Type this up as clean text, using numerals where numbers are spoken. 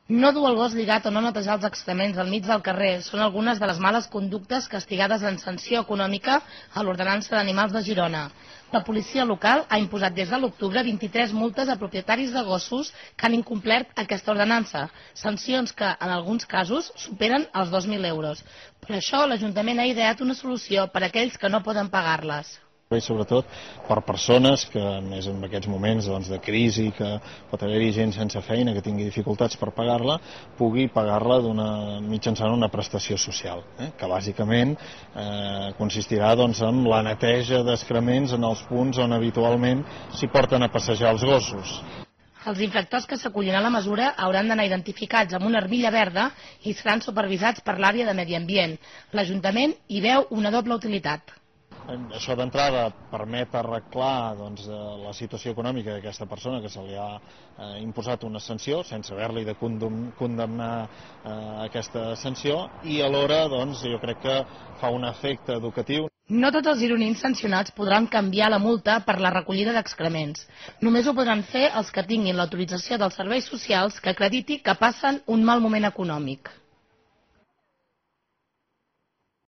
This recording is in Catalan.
No dur el gos lligat o no netejar els excrements al mig del carrer són algunes de les males conductes castigades en sanció econòmica a l'Ordenança d'Animals de Girona. La policia local ha imposat des de l'octubre 23 multes a propietaris de gossos que han incomplert aquesta ordenança, sancions que, en alguns casos, superen els 2.000 euros. Per això, l'Ajuntament ha ideat una solució per a aquells que no poden pagar-les. I sobretot per persones que, més en aquests moments de crisi, que pot haver-hi gent sense feina, que tingui dificultats per pagar-la, pugui pagar-la mitjançant una prestació social, que bàsicament consistirà en la neteja d'excrements en els punts on habitualment s'hi porten a passejar els gossos. Els infractors que s'acullin a la mesura hauran d'anar identificats amb una armilla verda i seran supervisats per l'àrea de Medi Ambient. L'Ajuntament hi veu una doble utilitat. Això d'entrada permet arreglar la situació econòmica d'aquesta persona que se li ha imposat una sanció sense haver-li de condemnar aquesta sanció i alhora jo crec que fa un efecte educatiu. No tots els gironins sancionats podran canviar la multa per la recollida d'excrements. Només ho podran fer els que tinguin l'autorització dels serveis socials que acrediti que passen un mal moment econòmic.